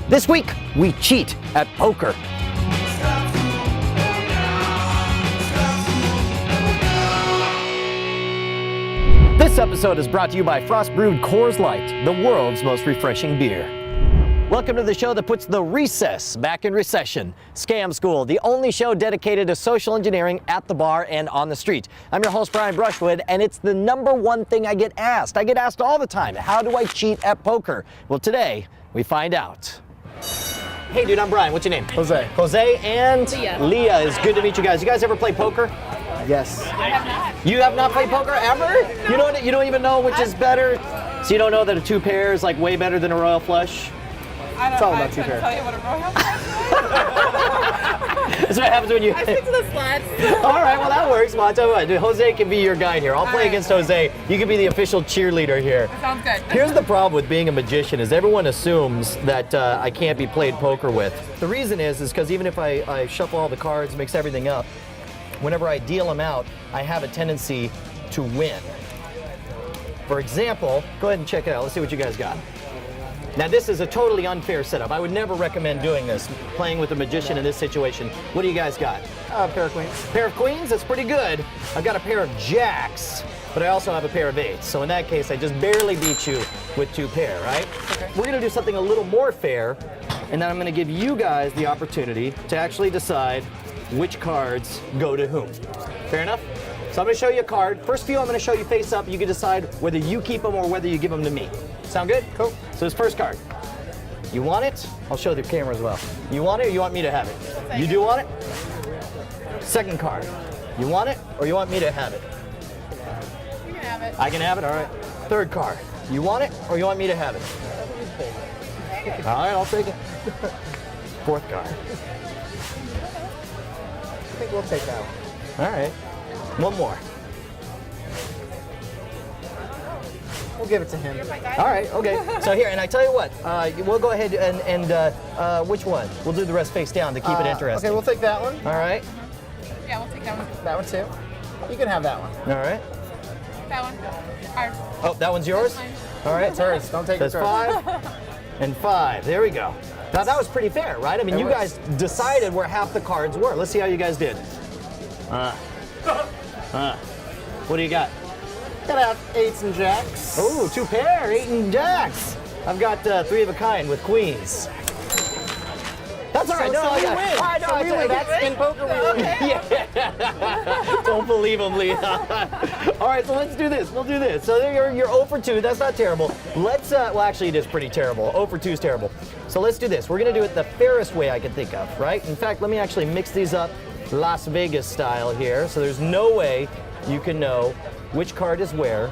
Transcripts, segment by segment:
This week, we cheat at poker. This episode is brought to you by Frost Brewed Coors Light, the world's most refreshing beer. Welcome to the show that puts the recess back in recession. Scam School, the only show dedicated to social engineering at the bar and on the street. I'm your host, Brian Brushwood, and it's the number one thing I get asked. I get asked all the time, how do I cheat at poker? Well, today, we find out. Hey dude, I'm Brian. What's your name? Jose. Jose and Leah. Leah. It's good to meet you guys. You guys ever play poker? Yes. I have not. You have not played poker ever? No. You don't even know which is better? So you don't know that a two pair is like way better than a royal flush? I all about two couldn't pair. tell you what a royal That's what happens when you... I stick to the slats. All right, well that works. Well, I'll tell you what, Jose can be your guide here. I'll play right. against Jose. You can be the official cheerleader here. Sounds good. Here's the problem with being a magician is everyone assumes that I can't be played poker with. The reason is because even if I shuffle all the cards, mix everything up, whenever I deal them out, I have a tendency to win. For example, go ahead and check it out. Let's see what you guys got. Now this is a totally unfair setup. I would never recommend doing this, playing with a magician in this situation. What do you guys got? Pair of queens. Pair of queens, that's pretty good. I've got a pair of jacks, but I also have a pair of eights. So in that case, I just barely beat you with two pair, right? Okay. We're gonna do something a little more fair, and then I'm gonna give you guys the opportunity to actually decide which cards go to whom. Fair enough? So I'm gonna show you a card. First few I'm gonna show you face up. You can decide whether you keep them or whether you give them to me. Sound good? Cool. So this first card. You want it? I'll show the camera as well. You want it or you want me to have it? You do want it? Second card. You want it or you want me to have it? You can have it. I can have it, all right. Third card. You want it or you want me to have it? All right, I'll take it. Fourth card. I think we'll take that one. All right. One more. We'll give it to him. All right, okay. So here, and I tell you what, we'll go ahead and which one? We'll do the rest face down to keep it interesting. Okay, we'll take that one. All right, Yeah, we'll take that one. That one too. You can have that one. all right. That one. Ours. Oh, that one's yours? Mine. All right. It's hers. Don't take That's it. Hers. 5 and 5. There we go. Now that was pretty fair, right? I mean, It you was. guys decided where half the cards were. Let's see how you guys did. What do you got? Gotta have eights and jacks. Oh, two pair, 8 and jacks. I've got 3 of a kind with queens. That's all right. So we I win. I know. So I we tell you, win. that's In poker, we win. Yeah. Don't believe him, Leah. All right, so let's do this. We'll do this. So you're 0 for 2. That's not terrible. Let's, well, actually, it is pretty terrible. 0 for 2 is terrible. So let's do this. We're going to do it the fairest way I can think of, right? In fact, let me actually mix these up Las Vegas style here. So there's no way you can know which card is where.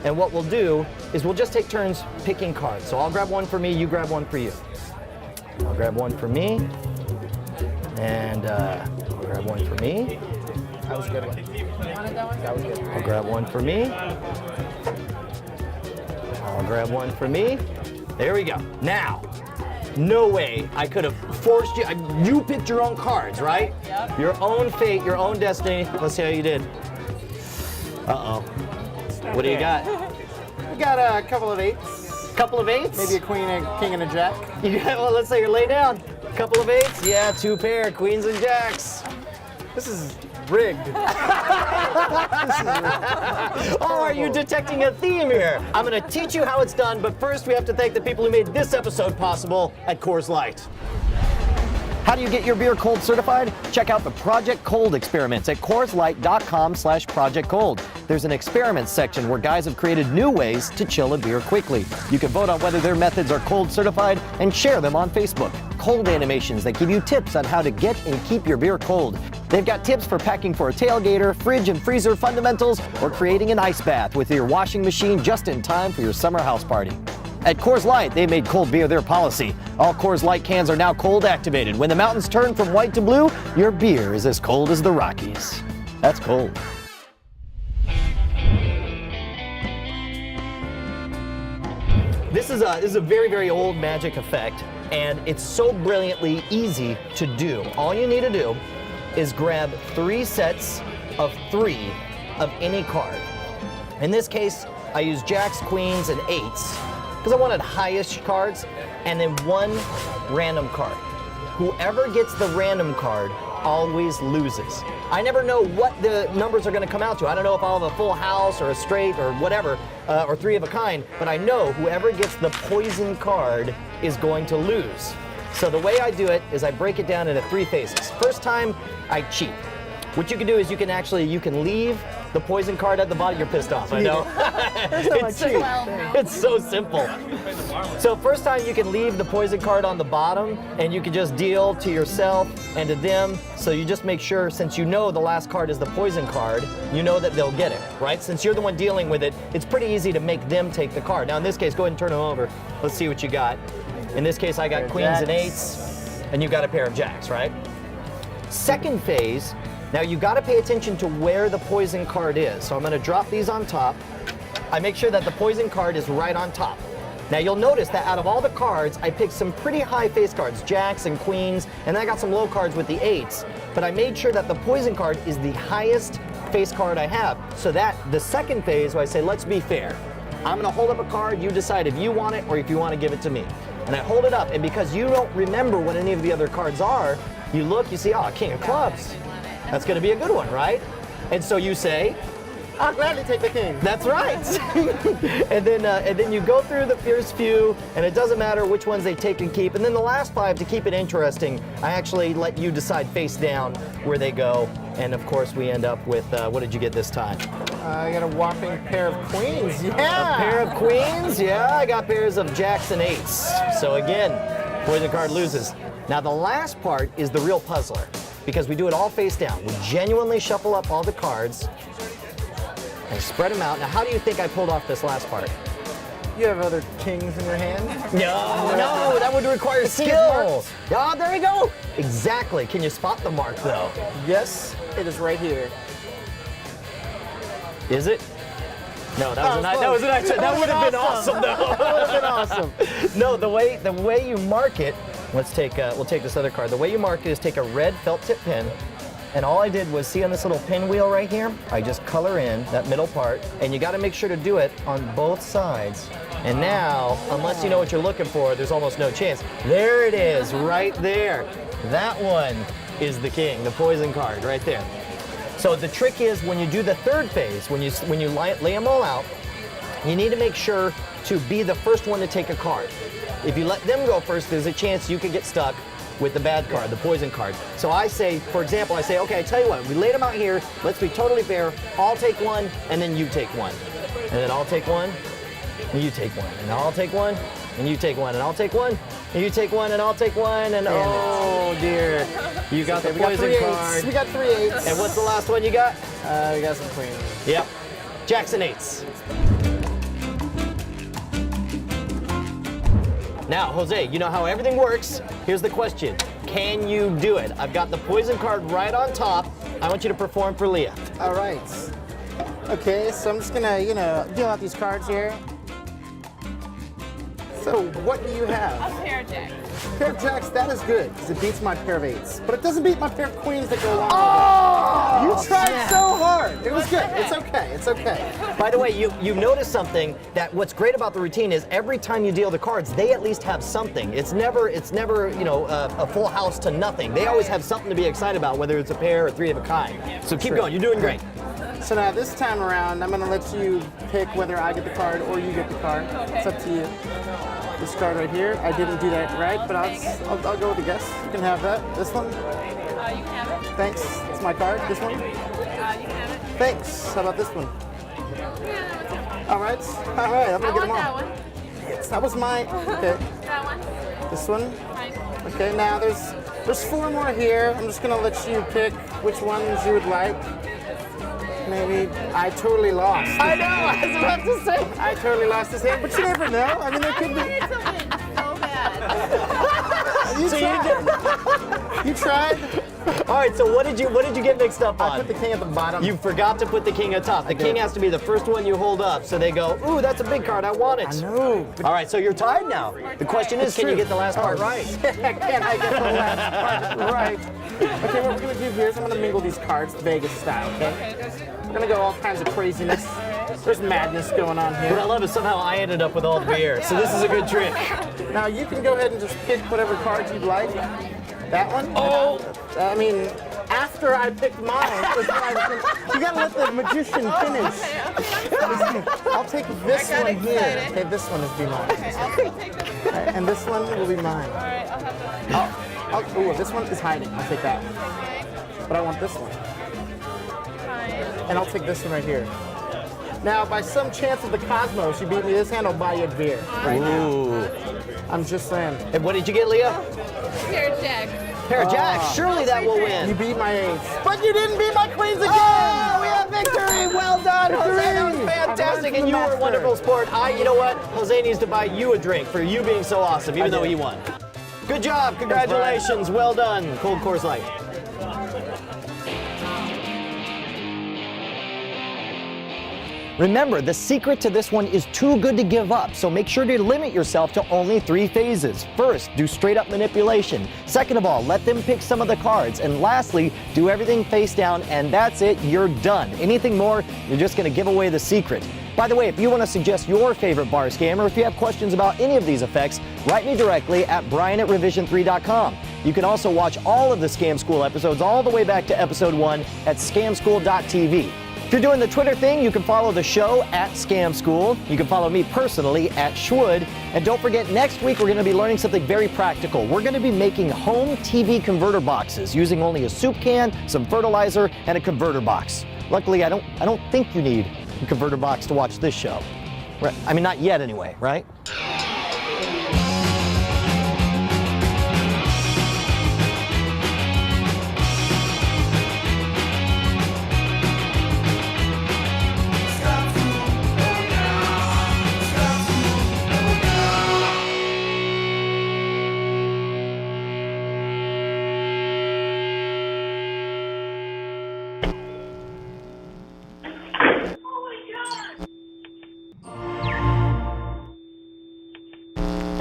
And what we'll do is we'll just take turns picking cards. So I'll grab one for me, you grab one for you. I'll grab one for me, and I'll grab one for me. That was a good one. You wanted that one? That was good. I'll grab one for me. I'll grab one for me. There we go. Now, no way I could have forced you. You picked your own cards, right? Yep. Your own fate, your own destiny. Let's see how you did. Uh-oh. What do you got? We got a couple of eights. Couple of eights? Maybe a queen, a king, and a jack. You got, well, let's say you lay down. Couple of eights? Yeah, 2 pair, queens and jacks. This is rigged. Oh, are you detecting a theme here? I'm gonna teach you how it's done, but first we have to thank the people who made this episode possible at Coors Light. How do you get your beer cold certified? Check out the Project Cold experiments at CoorsLight.com/Project Cold. There's an experiments section where guys have created new ways to chill a beer quickly. You can vote on whether their methods are cold certified and share them on Facebook. Cold animations that give you tips on how to get and keep your beer cold. They've got tips for packing for a tailgater, fridge and freezer fundamentals, or creating an ice bath with your washing machine just in time for your summer house party. At Coors Light, they made cold beer their policy. All Coors Light cans are now cold activated. When the mountains turn from white to blue, your beer is as cold as the Rockies. That's cold. This is a very, very old magic effect, and it's so brilliantly easy to do. All you need to do is grab 3 sets of 3 of any card. In this case, I used jacks, queens, and eights because I wanted highest cards, and then one random card. Whoever gets the random card always loses. I never know what the numbers are going to come out to. I don't know if I'll have a full house or a straight or whatever, or three of a kind, but I know whoever gets the poison card is going to lose. So the way I do it is I break it down into three phases. First time, I cheat. What you can do is you can leave the poison card at the bottom. You're pissed off, I know. It's so simple. So first time you can leave the poison card on the bottom and you can just deal to yourself and to them. So you just make sure, since you know the last card is the poison card, you know that they'll get it, right? Since you're the one dealing with it, it's pretty easy to make them take the card. Now in this case, go ahead and turn them over. Let's see what you got. In this case, I got queens and eights, and you got a pair of jacks, right? Second phase, now you got to pay attention to where the poison card is. So I'm going to drop these on top. I make sure that the poison card is right on top. Now you'll notice that out of all the cards, I picked some pretty high face cards, jacks and queens, and then I got some low cards with the eights. But I made sure that the poison card is the highest face card I have. So that the second phase, where I say, let's be fair. I'm going to hold up a card, you decide if you want it or if you want to give it to me. And I hold it up, and because you don't remember what any of the other cards are, you look, you see, oh, King of Clubs. That's going to be a good one, right? And so you say, I'll gladly take the king. that's right. and then you go through the first few, and it doesn't matter which ones they take and keep. And then the last five, to keep it interesting, I actually let you decide face down where they go. And of course, we end up with, what did you get this time? I got a whopping pair of queens. Yeah. A pair of queens? Yeah, I got pairs of jacks and eights. So again, poison card loses. Now the last part is the real puzzler, because we do it all face down. We genuinely shuffle up all the cards and spread them out. Now, how do you think I pulled off this last part? You have other kings in your hand? No, that would require skill. Oh, there we go. Exactly. Can you spot the mark, though? Yes, it is right here. Is it? No, that was a nice. That would have been awesome, though. That would have been awesome. No, the way you mark it. We'll take this other card. The way you mark it is take a red felt tip pen, and all I did was, see on this little pinwheel right here, I just color in that middle part, and you got to make sure to do it on both sides. And now, unless you know what you're looking for, there's almost no chance. There it is, right there. That one is the king, the poison card, right there. So the trick is, when you do the third phase, when you lay them all out, you need to make sure to be the first one to take a card. If you let them go first, there's a chance you could get stuck with the bad card, the poison card. So I say, for example, okay, I tell you what, we laid them out here, let's be totally fair. I'll take one, and then you take one. And then I'll take one, and you take one. And I'll take one, and you take one. And I'll take one, and you take one, and I'll take one. And oh dear, you got the poison card. We got 3 eights. And what's the last one you got? We got some queens. Yep, jacks and eights. Now, Jose, you know how everything works. Here's the question. Can you do it? I've got the poison card right on top. I want you to perform for Leah. All right. Okay, so I'm just gonna, deal out these cards here. So what do you have? A pair of jacks. Pair of jacks, that is good, because it beats my pair of eights. But it doesn't beat my pair of queens that go along with it. You tried so hard. It was good. It's okay. It's okay. By the way, you've noticed something, that what's great about the routine is every time you deal the cards, they at least have something. It's never a full house to nothing. They always have something to be excited about, whether it's a pair or three of a kind. So keep going. You're doing great. So now this time around, I'm gonna let you pick whether I get the card or you get the card. Okay. It's up to you. This card right here, I didn't do that right, but I'll go with the guess. You can have that. This one. You can have it. Thanks. It's my card. This one. You can have it. Thanks. How about this one? Yeah, that one's All right. All right. I'm I gonna get want them all. that one. Yes, that was mine. Okay. That one. This one. Fine. Okay. Now there's 4 more here. I'm just gonna let you pick which ones you would like. Maybe I totally lost. I know, I was about to say. I totally lost this hand, but you never know. I mean, there could be. It's a win so bad. You So tried. You tried. All right, so what did you get mixed up I on? put the king at the bottom. You forgot to put the king atop. The king has to be the first one you hold up, so they go, ooh, that's a big card, I want it. I know. All right, so you're tied now. The question is, can you get the last part right? Can I get the last part right? Okay, what we're gonna do here is I'm gonna mingle these cards Vegas style, okay? We're gonna go all kinds of craziness. There's madness going on What I here. love is somehow I ended up with all the beer, so this is a good trick. Now you can go ahead and just pick whatever cards you'd like. That one? Oh! I mean, after I picked mine, is when I was gonna- you gotta let the magician finish. I'll take this I got one here. excited. Okay, this one is be mine. Okay, I'll take this. Alright, and this one will be mine. All right, I'll have this. Ooh, this one is hiding. I'll take that one. But I want this one. Fine. And I'll take this one right here. Now, by some chance of the cosmos, you beat me this hand, I'll buy you a beer. Right now. Ooh. I'm just saying. And what did you get, Leah? Pair of jacks. Pair of jacks. Surely that will You win. beat my ace. But you didn't beat my queens again! Oh, we have victory! Well done, Jose. That was Victory! fantastic, I've and you learned were a from the wonderful master. sport. You know what? Jose needs to buy you a drink for you being so awesome, even though did. he won. Good job. Congratulations. Well done. Cold Coors Light. Remember, the secret to this one is too good to give up, so make sure to limit yourself to only 3 phases. First, do straight up manipulation. Second of all, let them pick some of the cards. And lastly, do everything face down, and that's it, you're done. Anything more, you're just gonna give away the secret. By the way, if you want to suggest your favorite bar scam, or if you have questions about any of these effects, write me directly at brian@revision3.com. You can also watch all of the Scam School episodes all the way back to episode 1 at scamschool.tv. If you're doing the Twitter thing, you can follow the show at Scam School. You can follow me personally at Schwood. And don't forget, next week we're going to be learning something very practical. We're going to be making home TV converter boxes using only a soup can, some fertilizer, and a converter box. Luckily, I don't think you need a converter box to watch this show. Right? I mean, not yet anyway, right?